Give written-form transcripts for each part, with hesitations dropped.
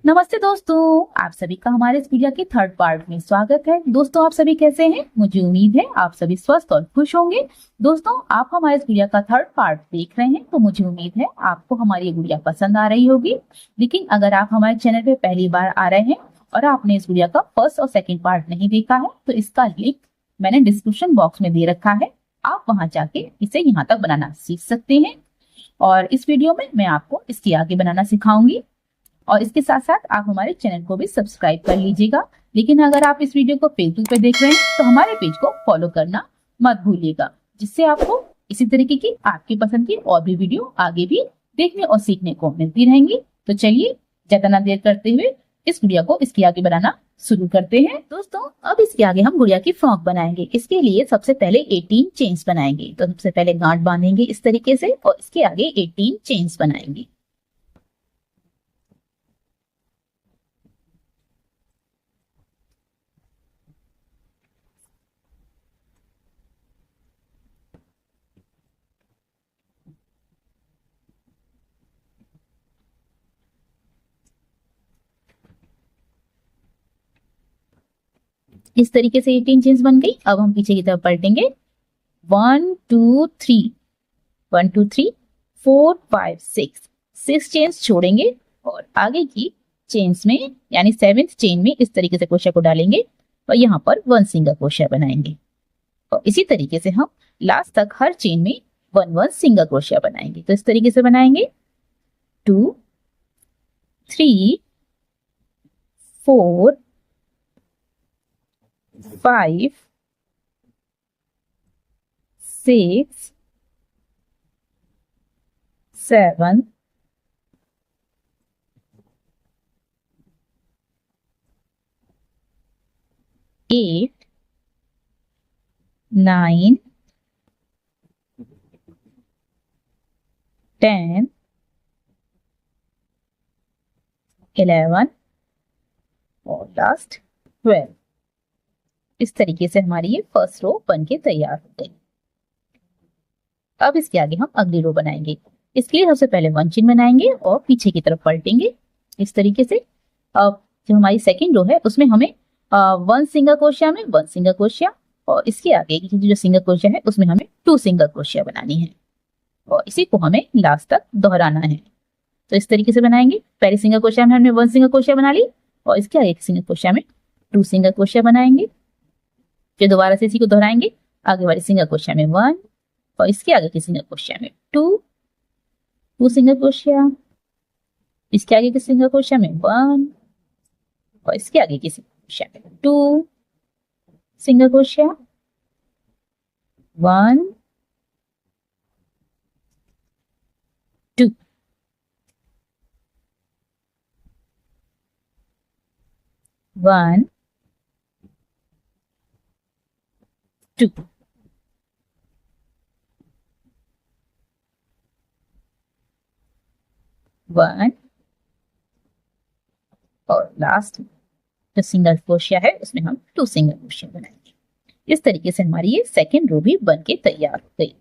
नमस्ते दोस्तों, आप सभी का हमारे इस वीडियो के थर्ड पार्ट में स्वागत है। दोस्तों, आप सभी कैसे हैं? मुझे उम्मीद है आप सभी स्वस्थ और खुश होंगे। दोस्तों, आप हमारे इस वीडियो का थर्ड पार्ट देख रहे हैं तो मुझे उम्मीद है आपको हमारी ये वीडियो पसंद आ रही होगी। लेकिन अगर आप हमारे चैनल पे पहली बार आ रहे हैं और आपने इस वीडियो का फर्स्ट और सेकेंड पार्ट नहीं देखा है तो इसका लिंक मैंने डिस्क्रिप्शन बॉक्स में दे रखा है। आप वहां जाके इसे यहाँ तक बनाना सीख सकते हैं और इस वीडियो में मैं आपको इसके आगे बनाना सिखाऊंगी और इसके साथ साथ आप हमारे चैनल को भी सब्सक्राइब कर लीजिएगा। लेकिन अगर आप इस वीडियो को फेसबुक पे देख रहे हैं तो हमारे पेज को फॉलो करना मत भूलिएगा, जिससे आपको इसी तरीके की आपकी पसंद की और भी वीडियो आगे भी देखने और सीखने को मिलती रहेंगी। तो चलिए ज्यादा ना देर करते हुए इस वीडियो को इसके आगे बनाना शुरू करते हैं। दोस्तों, अब इसके आगे हम गुड़िया की फ्रॉक बनाएंगे। इसके लिए सबसे पहले 18 चेन्स बनाएंगे। तो सबसे पहले गांठ बांधेंगे इस तरीके से और इसके आगे 18 चेन्स बनाएंगे। इस तरीके से 18 चेन्स बन गई। अब हम पीछे की तरफ पलटेंगे। 1 2 3 1 2 3 4 5 6 चेन्स छोड़ेंगे और आगे की चेन्स में यानी 7th चेन में इस तरीके से क्रोशिया को डालेंगे और यहाँ पर 1 सिंगल क्रोशिया बनाएंगे। और इसी तरीके से हम लास्ट तक हर चेन में 1 सिंगल क्रोशिया बनाएंगे। तो इस तरीके से बनाएंगे 2 3 4 5 6 7 8 9 10 11 और लास्ट 12। इस तरीके से हमारी ये फर्स्ट रो बन के तैयार हो गई। अब इसके आगे हम अगली रो बनाएंगे। इसके लिए सबसे पहले 1 चेन बनाएंगे और पीछे की तरफ पलटेंगे इस तरीके से। अब जो हमारी सेकेंड रो है उसमें हमें 1 सिंगल क्रोशिया में 1 सिंगल क्रोशिया और इसके आगे की जो सिंगल क्रोशिया है उसमें हमें 2 सिंगल क्रोशिया बनानी है और इसी को हमें लास्ट तक दोहराना है। तो इस तरीके से बनाएंगे। पहले सिंगल क्रोशिया में हमने 1 सिंगल क्रोशिया बना ली और इसके आगे की सिंगल क्रोशिया में 2 सिंगल क्रोशिया बनाएंगे। फिर दोबारा से इसी को दोहराएंगे। आगे वाली सिंगल क्रोशिया में 1 और इसके आगे की सिंगल क्रोशिया में 2 सिंगल क्रोशिया, इसके आगे की सिंगल क्रोशिया में 1 और इसके आगे की सिंगल क्रोशिया में 2 सिंगल क्रोशिया, 1 2 1 2 1 और लास्ट जो सिंगल क्रोशिया है उसमें हम 2 सिंगल क्रोशिया बनाएंगे। इस तरीके से हमारी ये सेकेंड रो भी बन के तैयार हो गई।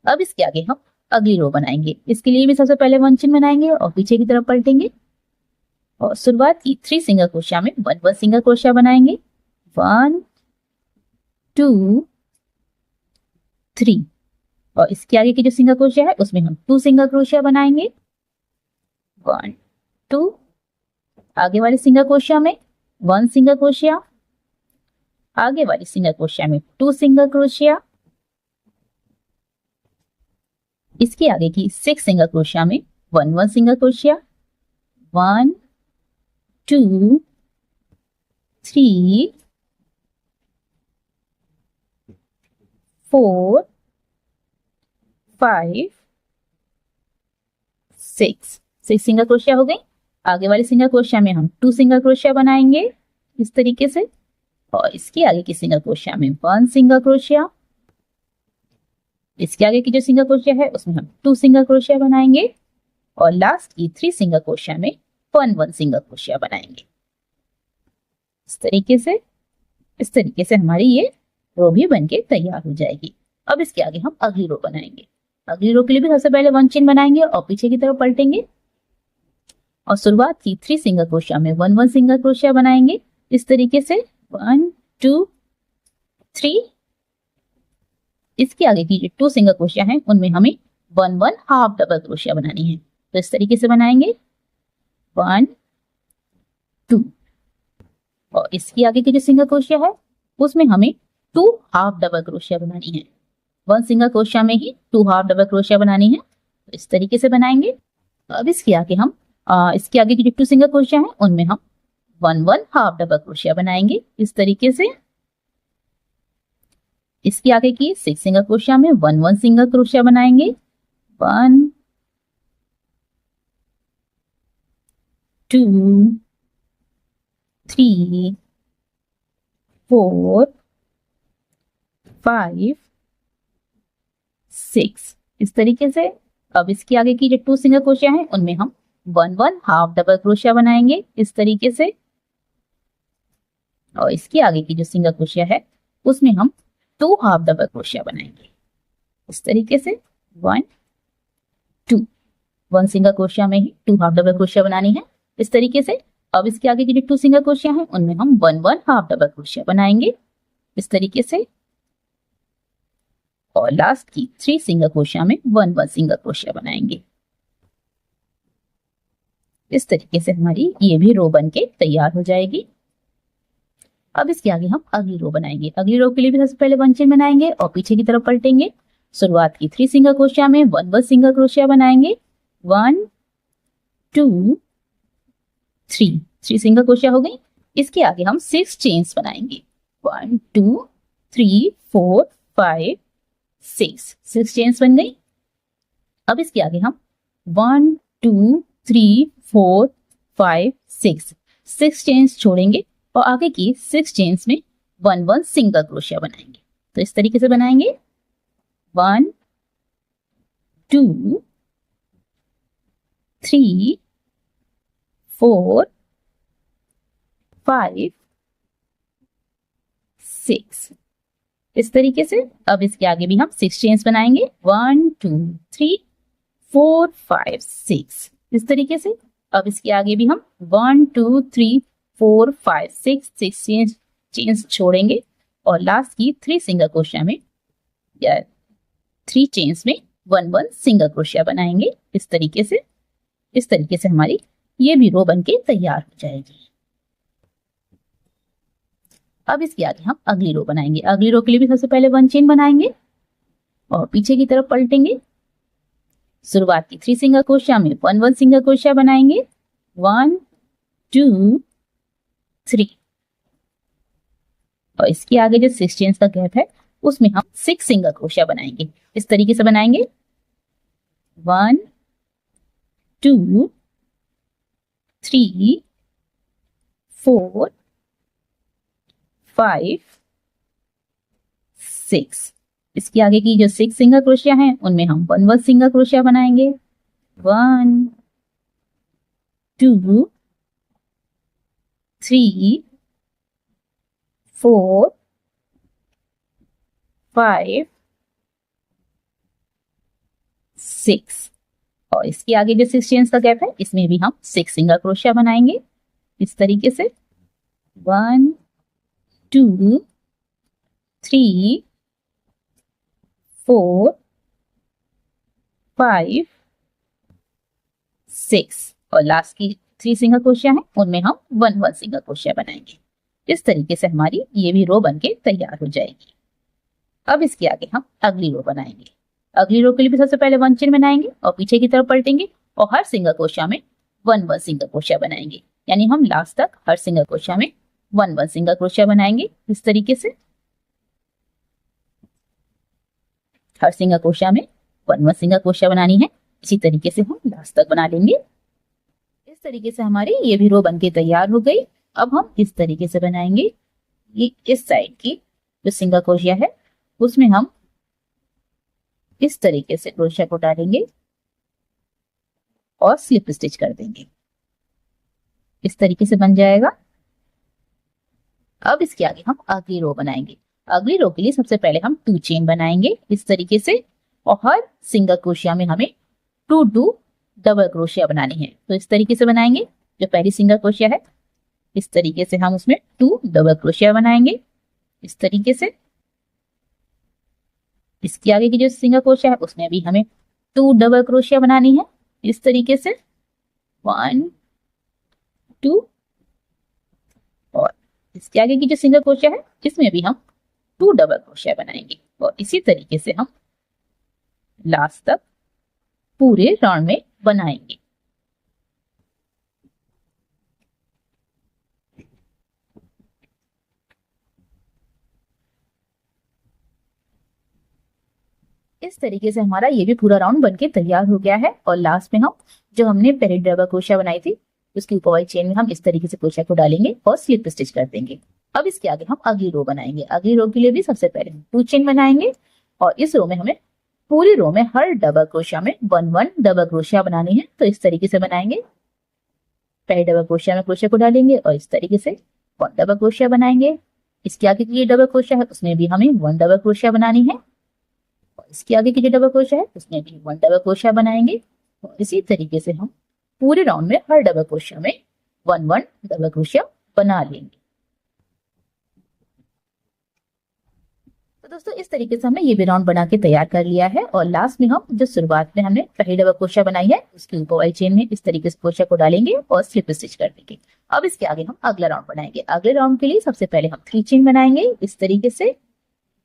अब इसके आगे हम अगली रो बनाएंगे। इसके लिए भी सबसे पहले 1 चेन बनाएंगे और पीछे की तरफ पलटेंगे और शुरुआत की 3 सिंगल क्रोशिया में 1 सिंगल क्रोशिया बनाएंगे। 1 2 3 और इसके आगे की जो सिंगल क्रोशिया है उसमें हम 2 सिंगल क्रोशिया बनाएंगे। 1 2 आगे वाली सिंगल क्रोशिया में 1 सिंगल क्रोशिया, आगे वाली सिंगल क्रोशिया में 2 सिंगल क्रोशिया, इसके आगे की 6 सिंगल क्रोशिया में 1 सिंगल क्रोशिया, 1 2 3 4 5 6 सिंगल क्रोशिया हो गई। आगे वाली सिंगल क्रोशिया में हम 2 सिंगल क्रोशिया बनाएंगे इस तरीके से और इसके आगे की सिंगल क्रोशिया में 1 सिंगल क्रोशिया, इसके आगे की जो सिंगल क्रोशिया है उसमें हम 2 सिंगल क्रोशिया बनाएंगे और लास्ट की 3 सिंगल क्रोशिया में 1 सिंगल क्रोशिया बनाएंगे। इस तरीके से हमारी ये रो भी बनके तैयार हो जाएगी। अब इसके आगे हम अगली रो बनाएंगे। अगली रो के लिए भी सबसे पहले 1 चेन बनाएंगे और पीछे की तरफ पलटेंगे और शुरुआत की 3 सिंगल क्रोशिया में 1 1 सिंगल क्रोशिया बनाएंगे इस तरीके से 1 2 3। इसके आगे की जो 2 सिंगल क्रोशिया हैं उनमें हमें 1 1 हाफ डबल क्रोशिया बनानी है। तो इस तरीके से बनाएंगे 1 2 और इसके आगे की जो सिंगल क्रोशिया है उसमें हमें 2 हाफ डबल क्रोशिया बनानी है। 1 सिंगल क्रोशिया में ही 2 हाफ डबल क्रोशिया बनानी है। तो इस तरीके से बनाएंगे। अब इसके आगे हम इसके आगे की जो 2 सिंगल क्रोशिया है उनमें हम 1 1 हाफ डबल क्रोशिया बनाएंगे इस तरीके से। इसके आगे की 6 सिंगल क्रोशिया में 1 1 सिंगल क्रोशिया बनाएंगे 1 2 3 4 5 6 इस तरीके से। अब इसके आगे की जो 2 सिंगल क्रोशिया हैं उनमें हम 1 1 हाफ डबल क्रोशिया बनाएंगे इस तरीके से। और इसके आगे की जो सिंगल क्रोशिया है उसमें हम 2 हाफ डबल क्रोशिया बनाएंगे इस तरीके से 1 2। 1 सिंगल क्रोशिया में ही 2 हाफ डबल क्रोशिया बनानी है इस तरीके से। अब इसके आगे की जो 2 सिंगल क्रोशिया हैं उनमें हम 1 1 हाफ डबल क्रोशिया बनाएंगे इस तरीके से। और लास्ट की 3 सिंगल क्रोशिया में 1 1 सिंगल क्रोशिया बनाएंगे इस तरीके से। हमारी ये भी रो बन के तैयार हो जाएगी। अब इसके आगे हम अगली रो बनाएंगे। अगली रो के लिए भी सबसे पहले 1 चेन बनाएंगे और पीछे की तरफ पलटेंगे। शुरुआत की 3 सिंगल क्रोशिया में 1 1 सिंगल क्रोशिया बनाएंगे 1 2 3 सिंगल क्रोशिया हो गई। इसके आगे हम 6 चेन्स बनाएंगे 1 2 3 4 5 6 चेन्स बन गई। अब इसके आगे हम 1 2 3 4 5 6 चेन्स छोड़ेंगे और आगे की 6 चेन्स में 1 1 सिंगल क्रोशिया बनाएंगे। तो इस तरीके से बनाएंगे 1 2 3 4 5 6 इस तरीके से। अब इसके आगे भी हम 6 चेन्स बनाएंगे 1 2 3 4 5 6 इस तरीके से। अब इसके आगे भी हम 1 2 3 4 5 6 चेन्स छोड़ेंगे और लास्ट की 3 सिंगल क्रोशिया में या 3 चेन्स में 1 1 सिंगल क्रोशिया बनाएंगे इस तरीके से। इस तरीके से हमारी ये भी रो बनके तैयार हो जाएगी। अब इसके आगे हम अगली रो बनाएंगे। अगली रो के लिए भी सबसे पहले 1 चेन बनाएंगे और पीछे की तरफ पलटेंगे। शुरुआत की 3 सिंगल क्रोशिया में 1 1 सिंगल क्रोशिया बनाएंगे 1 2 3 और इसके आगे जो 6 चेन्स का गैप है उसमें हम 6 सिंगल क्रोशिया बनाएंगे इस तरीके से। बनाएंगे 1 2 3 4 5 6 इसके आगे की जो 6 सिंगल क्रोशिया हैं उनमें हम 1 1 सिंगल क्रोशिया बनाएंगे 1 2 3 4 5 6 और इसके आगे जो 6 चेन्स का गैप है इसमें भी हम 6 सिंगल क्रोशिया बनाएंगे इस तरीके से 1 2 3 4 5 6 और लास्ट की 3 सिंगल क्रोशिया हैं उनमें हम 1 1 सिंगल क्रोशिया बनाएंगे। इस तरीके से हमारी ये भी रो बनके तैयार हो जाएगी। अब इसके आगे हम अगली रो बनाएंगे। अगली रो के लिए भी सबसे पहले 1 चेन बनाएंगे और पीछे की तरफ पलटेंगे और हर सिंगल क्रोशिया में 1 1 सिंगल क्रोशिया बनाएंगे। यानी हम लास्ट तक हर सिंगल क्रोशिया में 1 1 सिंगल क्रोशिया बनाएंगे इस तरीके से। हर सिंगल क्रोशिया में 1 1 सिंगल क्रोशिया बनानी है। इसी तरीके से हम लास्ट तक बना लेंगे। इस तरीके से हमारी ये भी रो बनके तैयार हो गई। अब हम इस तरीके से बनाएंगे। ये इस साइड की जो सिंगल क्रोशिया है उसमें हम इस तरीके से क्रोशिया को डालेंगे और स्लिप स्टिच कर देंगे। इस तरीके से बन जाएगा। अब इसके आगे हम अगली रो बनाएंगे। अगली रो के लिए सबसे पहले हम 2 चेन बनाएंगे इस तरीके से और हर सिंगल क्रोशिया में हमें 2 2 डबल क्रोशिया बनानी है। तो इस तरीके से बनाएंगे। जो पहली सिंगल क्रोशिया है इस तरीके से हम उसमें 2 डबल क्रोशिया बनाएंगे इस तरीके से। इसके आगे की जो सिंगल क्रोशिया है उसमें भी हमें 2 डबल क्रोशिया बनानी है इस तरीके से 1 2। और इसके आगे की जो सिंगल क्रोशिया है इसमें भी हम 2 डबल क्रोशिया बनाएंगे और इसी तरीके से हम लास्ट तक पूरे राउंड में बनाएंगे। इस तरीके से हमारा ये भी पूरा राउंड बनके तैयार हो गया है। और लास्ट में हम जो हमने पहले डबल क्रोशिया बनाई थी उसकी ऊपर वाली चेन में हम इस तरीके से क्रोशिया को डालेंगे और स्लिप स्टिच कर देंगे। अब इसके आगे हम अगली रो बनाएंगे। अगली रो के लिए भी सबसे पहले हम 2 चेन बनाएंगे और इस रो में हमें पूरी रो में हर डबल क्रोशिया में 1 डबल क्रोशिया बनानी है। तो इस तरीके से बनाएंगे। पहले डबल क्रोशिया में क्रोशिया को डालेंगे और इस तरीके से 1 डबल क्रोशिया बनाएंगे। इसके आगे की ये डबल क्रोशिया है उसमें भी हमें 1 डबल क्रोशिया बनानी है और इसके आगे की जो डबल क्रोशिया है उसमें भी 1 डबल क्रोशिया बनाएंगे। और इसी तरीके से हम पूरे राउंड में हर डबल क्रोशिया में 1 डबल क्रोशिया बना लेंगे। तो दोस्तों इस तरीके से हमने ये भी राउंड बना के तैयार कर लिया है। और लास्ट में हम जो शुरुआत में हमने पहली डबल क्रोशिया बनाई है उसके ऊपर वाली चेन में इस तरीके से क्रोशिया को डालेंगे और स्लिप स्टिच कर देंगे। अब इसके आगे हम अगला राउंड बनाएंगे। अगले राउंड के लिए सबसे पहले हम 3 चेन बनाएंगे इस तरीके से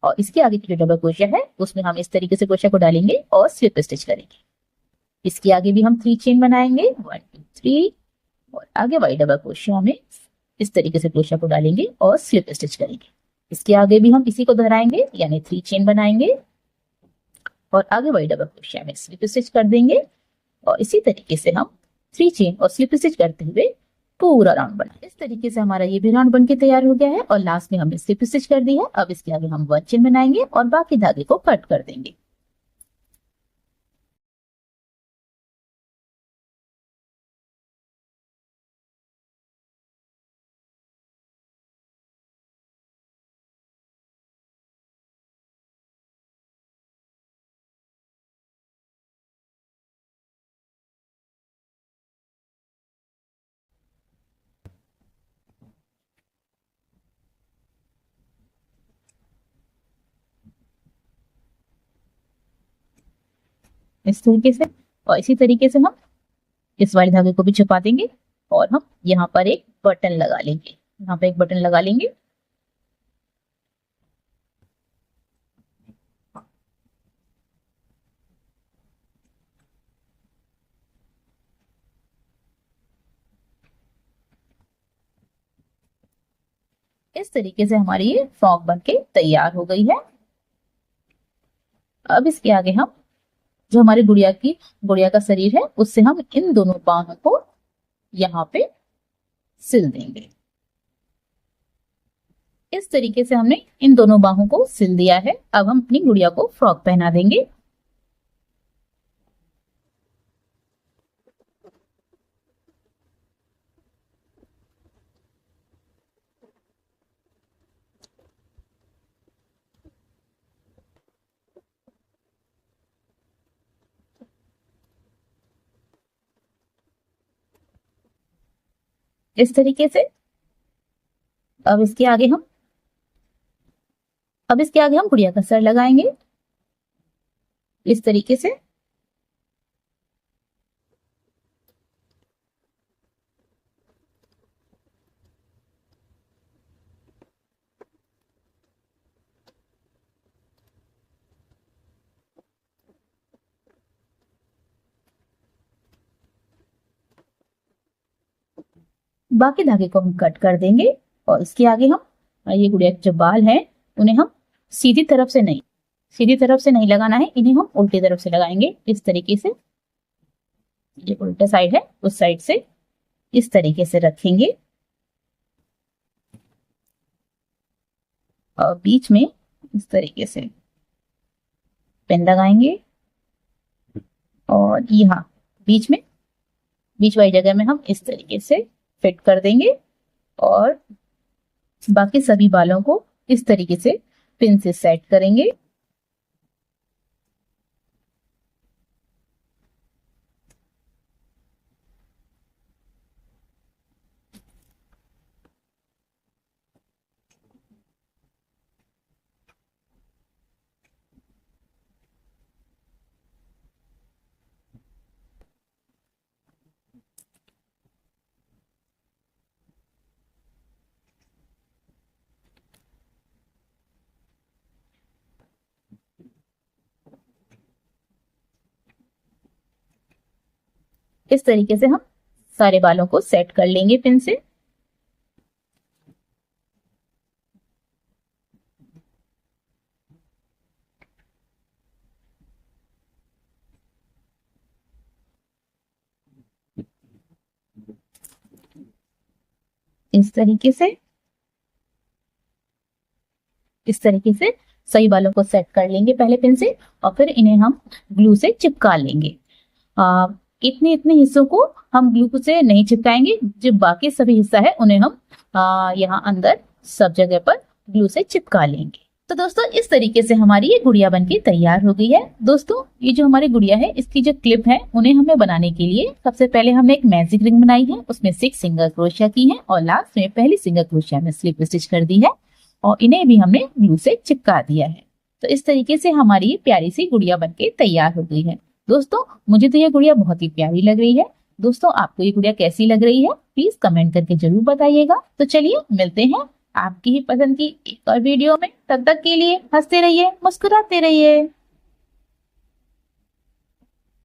और इसके आगे की जो डबल क्रोशिया है उसमें हम इस तरीके से क्रोशिया को डालेंगे और स्लिप स्टिच करेंगे। इसके आगे भी हम 3 चेन बनाएंगे 1 2 3 और आगे वाली डबल क्रोशिया में इस तरीके से क्रोशिया को डालेंगे और स्लिप स्टिच करेंगे। इसके आगे भी हम इसी को दोहराएंगे यानी 3 चेन बनाएंगे और आगे वाली डबल क्रोशिया में स्लिप स्टिच कर देंगे और इसी तरीके से हम 3 चेन और स्लिप स्टिच करते हुए पूरा राउंड बना। इस तरीके से हमारा ये भी राउंड बन के तैयार हो गया है और लास्ट में हमने स्लिप स्टिच कर दी है। अब इसके आगे हम 1 चेन बनाएंगे और बाकी धागे को कट कर देंगे। इस तरीके से और इसी तरीके से हम इस वाले धागे को भी छुपा देंगे और हम यहाँ पर एक बटन लगा लेंगे। यहाँ पे एक बटन लगा लेंगे। इस तरीके से हमारी ये फ्रॉक बनके तैयार हो गई है। अब इसके आगे हम जो हमारी गुड़िया का शरीर है उससे हम इन दोनों बाहों को यहाँ पे सिल देंगे। इस तरीके से हमने इन दोनों बाहों को सिल दिया है। अब हम अपनी गुड़िया को फ्रॉक पहना देंगे। इस तरीके से अब इसके आगे हम गुड़िया का सर लगाएंगे इस तरीके से। बाकी धागे को हम कट कर देंगे और इसके आगे हम ये गुड़िया के जो बाल हैं उन्हें हम सीधी तरफ से नहीं लगाना है, इन्हें हम उल्टी तरफ से लगाएंगे इस तरीके से। जो उल्टा साइड है उस साइड से इस तरीके से रखेंगे और बीच में इस तरीके से पेन लगाएंगे और यहाँ बीच वाली जगह में हम इस तरीके से फिट कर देंगे और बाकी सभी बालों को इस तरीके से पिन से सेट करेंगे। इस तरीके से हम सारे बालों को सेट कर लेंगे पिन से। इस तरीके से सही बालों को सेट कर लेंगे पहले पिन से, और फिर इन्हें हम ग्लू से चिपका लेंगे। इतने इतने हिस्सों को हम ग्लू से नहीं चिपकाएंगे, जो बाकी सभी हिस्सा है उन्हें हम यहाँ अंदर सब जगह पर ग्लू से चिपका लेंगे। तो दोस्तों इस तरीके से हमारी ये गुड़िया बनके तैयार हो गई है। दोस्तों ये जो हमारी गुड़िया है, इसकी जो क्लिप है उन्हें हमें बनाने के लिए सबसे पहले हमने एक मैजिक रिंग बनाई है, उसमें 6 सिंगल क्रोशिया की है और लास्ट में पहली सिंगल क्रोशिया में स्लिप स्टिच कर दी है और इन्हें भी हमने ग्लू से चिपका दिया है। तो इस तरीके से हमारी ये प्यारी सी गुड़िया बनके तैयार हो गई है। दोस्तों मुझे तो ये गुड़िया बहुत ही प्यारी लग रही है। दोस्तों आपको ये गुड़िया कैसी लग रही है प्लीज कमेंट करके जरूर बताइएगा। तो चलिए मिलते हैं आपकी ही पसंद की एक और वीडियो में। तब तक के लिए हंसते रहिए, मुस्कुराते रहिए।